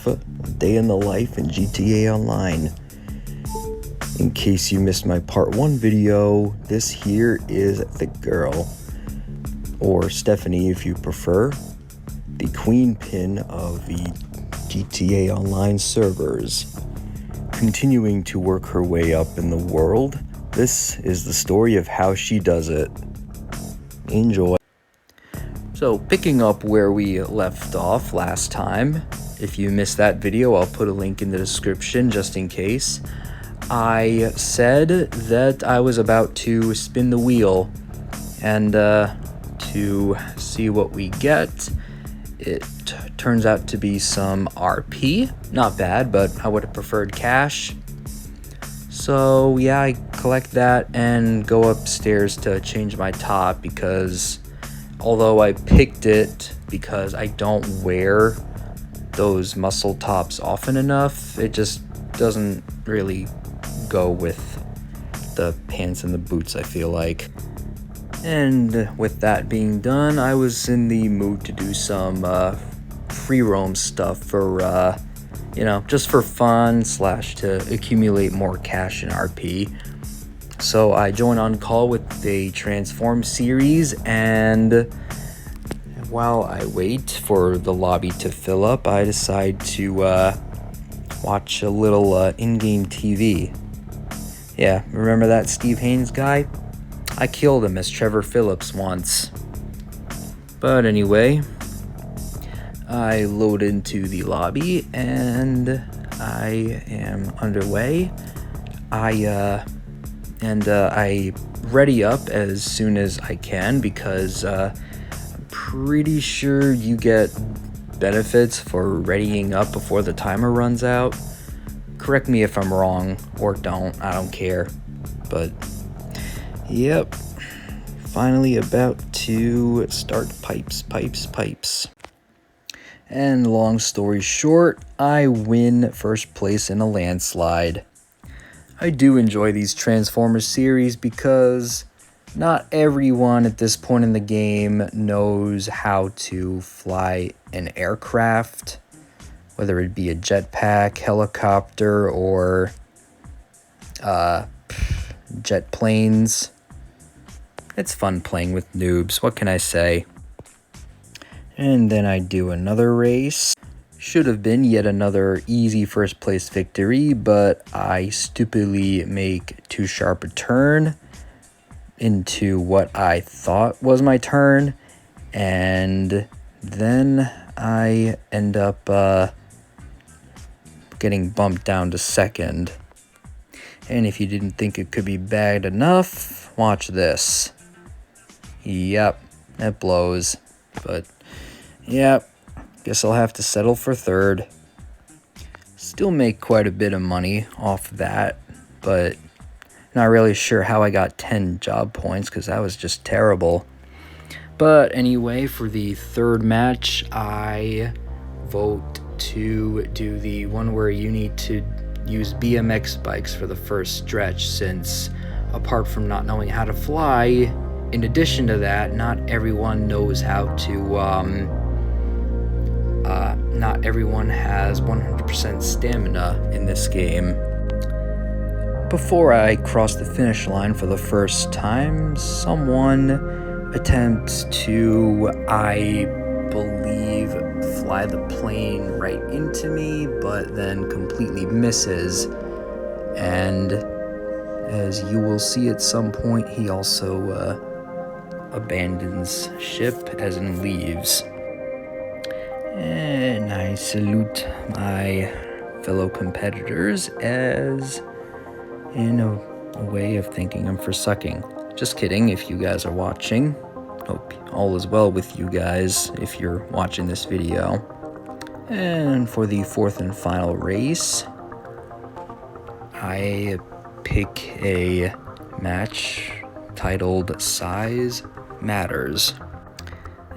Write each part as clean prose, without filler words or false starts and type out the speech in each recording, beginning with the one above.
of A Day in the Life in GTA Online. In case you missed my part 1 video, this here is the girl, or Stephanie if you prefer, the queen pin of the GTA Online servers. Continuing to work her way up in the world, this is the story of how she does it. Enjoy. So, picking up where we left off last time, if you missed that video, I'll put a link in the description just in case. I said that I was about to spin the wheel and to see what we get. It turns out to be some RP. Not bad, but I would have preferred cash. So yeah, I collect that and go upstairs to change my top because although I picked it because I don't wear those muscle tops often enough, it just doesn't really go with the pants and the boots, I feel like. And with that being done, I was in the mood to do some free roam stuff for just for fun / to accumulate more cash in RP. So I joined on call with the Transform series, and while I wait for the lobby to fill up, I decide to watch a little in-game TV. Yeah, remember that Steve Haynes guy? I killed him as Trevor Phillips once. But anyway, I load into the lobby and I am underway. I ready up as soon as I can because I'm pretty sure you get benefits for readying up before the timer runs out. Correct me if I'm wrong, or don't, I don't care. But yep, finally about to start pipes. And long story short, I win first place in a landslide. I do enjoy these Transformers series because not everyone at this point in the game knows how to fly an aircraft, whether it be a jetpack, helicopter, or jet planes. It's fun playing with noobs, what can I say? And then I do another race. Should have been yet another easy first place victory, but I stupidly make too sharp a turn into what I thought was my turn, and then I end up getting bumped down to second. And if you didn't think it could be bad enough, watch this. Yep, it blows. But, yep, guess I'll have to settle for third. Still make quite a bit of money off that, but not really sure how I got 10 job points because that was just terrible. But anyway, for the third match, I vote to do the one where you need to use BMX bikes for the first stretch, since apart from not knowing how to fly, in addition to that, not everyone knows how to, not everyone has 100% stamina in this game. Before I cross the finish line for the first time, someone attempts to, I believe, fly the plane right into me, but then completely misses. And as you will see at some point, he also abandons ship, as in leaves. And I salute my fellow competitors as in a way of thanking them for sucking. Just kidding, if you guys are watching. Hope all is well with you guys if you're watching this video. And for the fourth and final race, I pick a match titled Size Matters.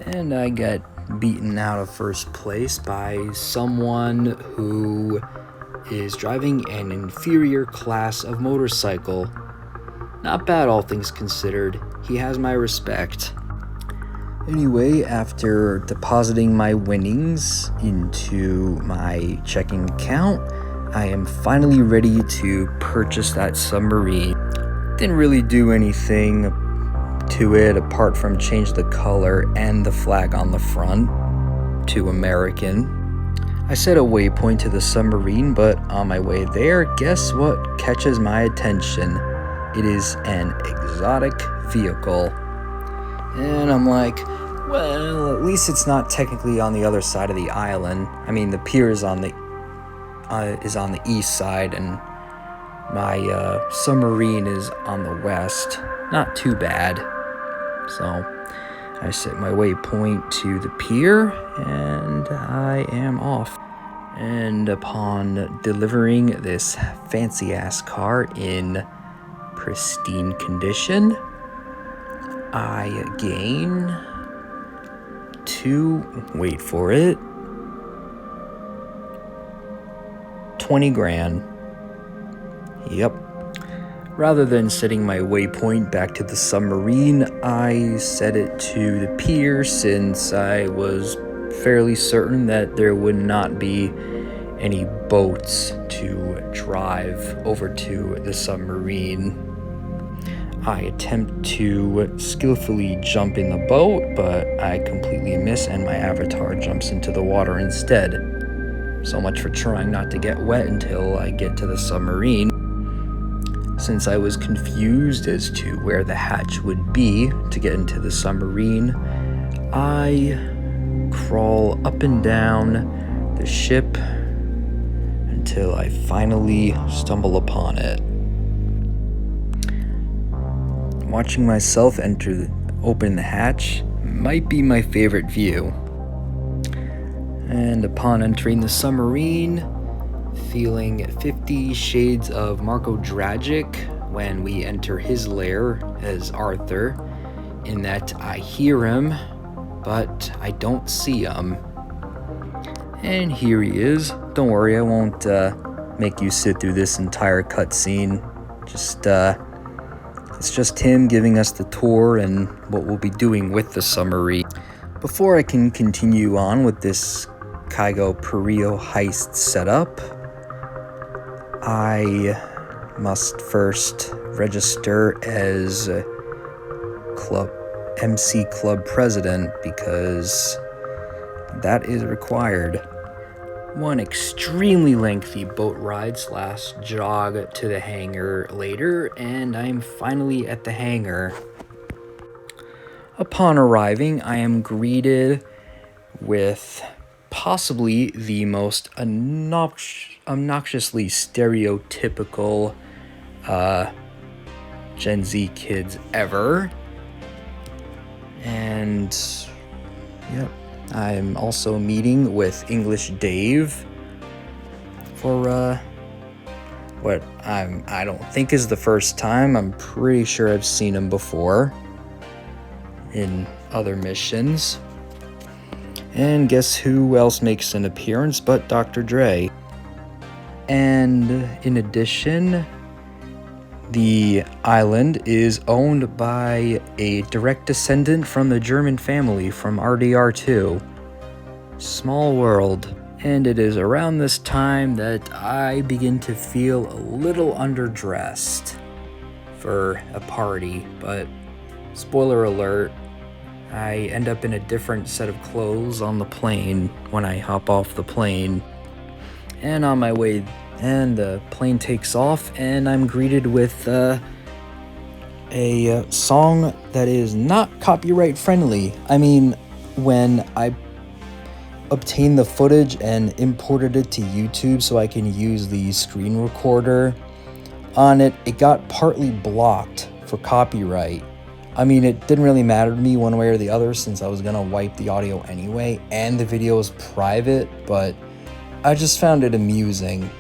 And I get beaten out of first place by someone who is driving an inferior class of motorcycle. Not bad, all things considered. He has my respect. Anyway, after depositing my winnings into my checking account, I am finally ready to purchase that submarine. Didn't really do anything to it apart from change the color and the flag on the front to American. I set a waypoint to the submarine, but on my way there, guess what catches my attention? It is an exotic vehicle. And I'm like, well, at least it's not technically on the other side of the island. I mean, the pier is on the east side, and my submarine is on the west. Not too bad. So I set my waypoint to the pier, and I am off. And upon delivering this fancy-ass car in pristine condition, I gain wait for it, 20 grand. Yep. Rather than setting my waypoint back to the submarine, I set it to the pier since I was fairly certain that there would not be any boats to drive over to the submarine. I attempt to skillfully jump in the boat, but I completely miss and my avatar jumps into the water instead. So much for trying not to get wet until I get to the submarine. Since I was confused as to where the hatch would be to get into the submarine, I crawl up and down the ship until I finally stumble upon it. Watching myself open the hatch might be my favorite view. And upon entering the submarine, feeling 50 shades of Marco Dragic when we enter his lair as Arthur, in that I hear him, but I don't see him. And here he is. Don't worry, I won't make you sit through this entire cutscene. It's just him giving us the tour and what we'll be doing with the submarine. Before I can continue on with this Kygo Perio heist setup, I must first register as MC Club President because that is required. One extremely lengthy boat ride / jog to the hangar later, and I'm finally at the hangar. Upon arriving, I am greeted with possibly the most obnoxiously stereotypical Gen Z kids ever. And yep, I'm also meeting with English Dave for what I don't think is the first time. I'm pretty sure I've seen him before in other missions. And guess who else makes an appearance but Dr. Dre. And in addition, the island is owned by a direct descendant from the German family from RDR2. Small world. And it is around this time that I begin to feel a little underdressed for a party, but spoiler alert, I end up in a different set of clothes on the plane when I hop off the plane. And on my way, and the plane takes off, and I'm greeted with a song that is not copyright friendly. I mean, when I obtained the footage and imported it to YouTube so I can use the screen recorder on it, it got partly blocked for copyright. I mean, it didn't really matter to me one way or the other since I was gonna wipe the audio anyway, and the video is private, but I just found it amusing,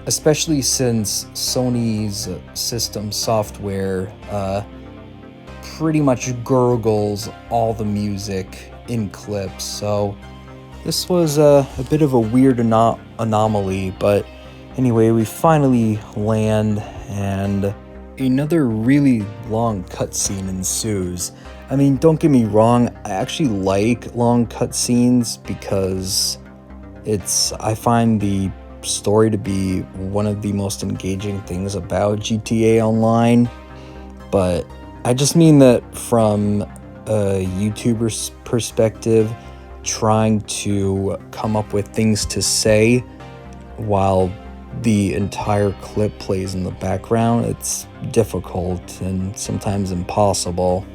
especially since Sony's system software pretty much gurgles all the music in clips. So this was a bit of a weird anomaly, but anyway, we finally land and another really long cutscene ensues. I mean, don't get me wrong, I actually like long cutscenes because I find the story to be one of the most engaging things about GTA Online, but I just mean that from a YouTuber's perspective, trying to come up with things to say while the entire clip plays in the background, it's difficult and sometimes impossible.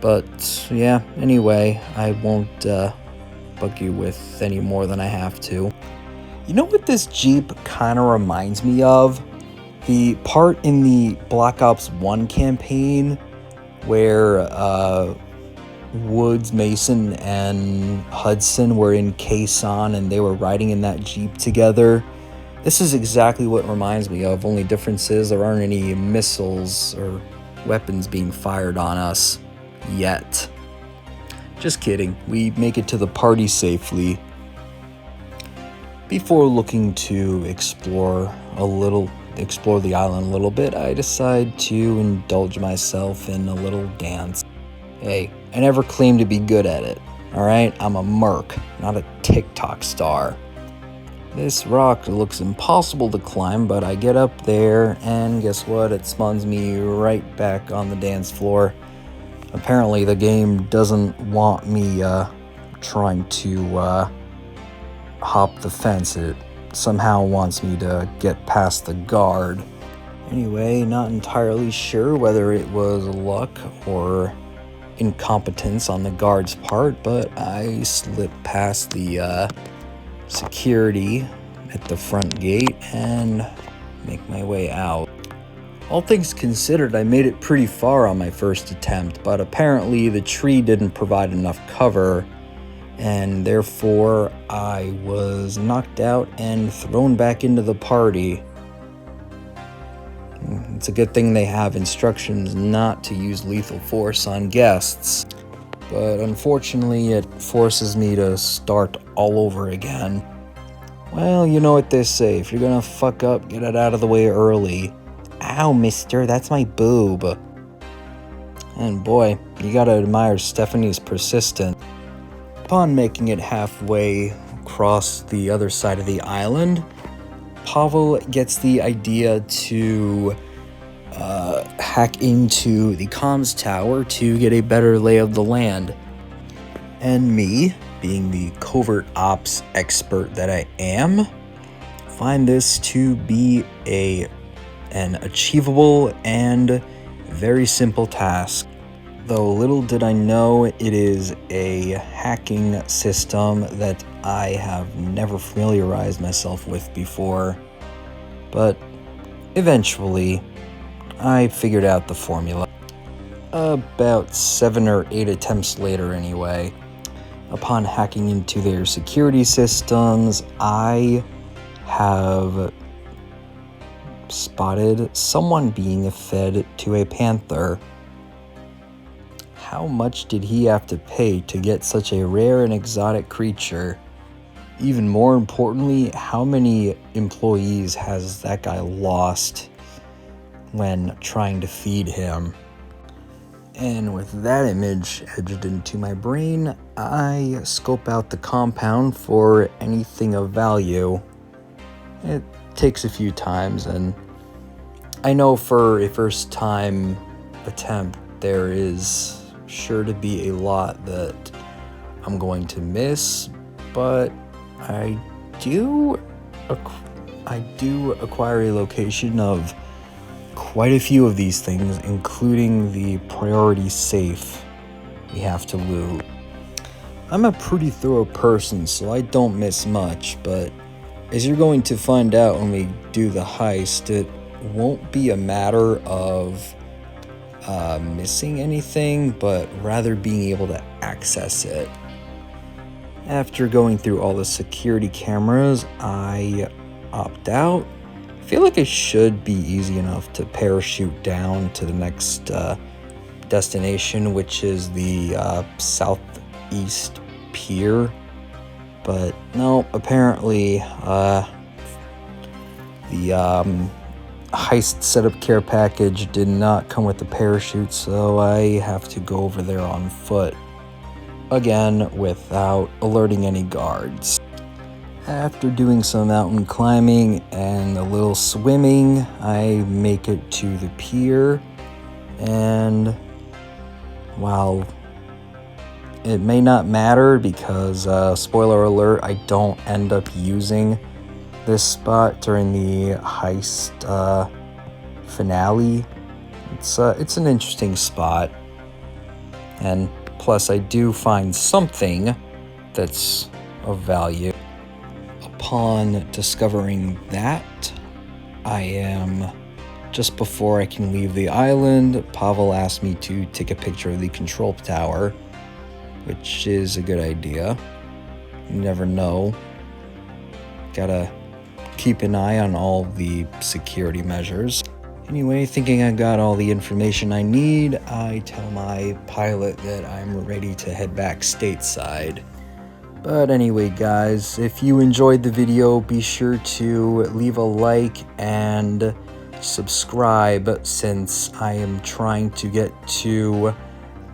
But yeah, anyway, I won't bug you with any more than I have to. You know what this Jeep kind of reminds me of? The part in the Black Ops 1 campaign where Woods, Mason, and Hudson were in Quezon and they were riding in that Jeep together. This is exactly what it reminds me of, only difference is there aren't any missiles or weapons being fired on us yet. Just kidding, we make it to the party safely. Before looking to explore the island a little bit, I decide to indulge myself in a little dance. Hey, I never claimed to be good at it, alright? I'm a merc, not a TikTok star. This rock looks impossible to climb, but I get up there, and guess what? It spawns me right back on the dance floor. Apparently, the game doesn't want me trying to hop the fence. It somehow wants me to get past the guard. Anyway, not entirely sure whether it was luck or incompetence on the guard's part, but I slipped past the security at the front gate and make my way out. All things considered, I made it pretty far on my first attempt, but apparently the tree didn't provide enough cover, and therefore I was knocked out and thrown back into the party. It's a good thing they have instructions not to use lethal force on guests, but unfortunately it forces me to start all over again. Well, you know what they say, if you're gonna fuck up, get it out of the way early. Ow, mister, that's my boob. And boy, you gotta admire Stephanie's persistence. Upon making it halfway across the other side of the island, Pavel gets the idea to hack into the comms tower to get a better lay of the land. And me, being the covert ops expert that I am, find this to be an achievable and very simple task. Though little did I know it is a hacking system that I have never familiarized myself with before. But eventually, I figured out the formula. About 7 or 8 attempts later anyway. Upon hacking into their security systems, I have spotted someone being fed to a panther. How much did he have to pay to get such a rare and exotic creature? Even more importantly, how many employees has that guy lost when trying to feed him? And with that image edged into my brain, I scope out the compound for anything of value. It takes a few times, and I know for a first time attempt there is sure to be a lot that I'm going to miss, but I do acquire a location of quite a few of these things, including the priority safe we have to loot. I'm a pretty thorough person, so I don't miss much, but as you're going to find out when we do the heist, it won't be a matter of missing anything, but rather being able to access it. After going through all the security cameras, I opt out. I feel like it should be easy enough to parachute down to the next destination, which is the southeast pier. But no, apparently the heist setup care package did not come with the parachute, so I have to go over there on foot again without alerting any guards. After doing some mountain climbing and a little swimming, I make it to the pier, and while it may not matter because, spoiler alert, I don't end up using this spot during the heist finale. It's an interesting spot, and plus I do find something that's of value. Upon discovering that, I am just before I can leave the island. Pavel asked me to take a picture of the control tower, which is a good idea. You never know. Gotta keep an eye on all the security measures. Anyway, thinking I got all the information I need, I tell my pilot that I'm ready to head back stateside. But anyway, guys, if you enjoyed the video, be sure to leave a like and subscribe, since I am trying to get to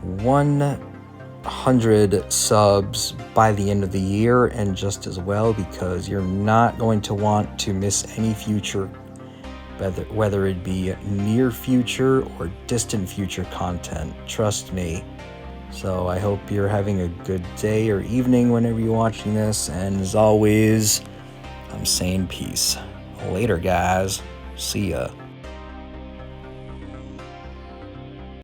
100 subs by the end of the year, and just as well because you're not going to want to miss any future, whether it be near future or distant future content. Trust me. So I hope you're having a good day or evening whenever you're watching this, and as always, I'm saying peace. Later, guys. See ya.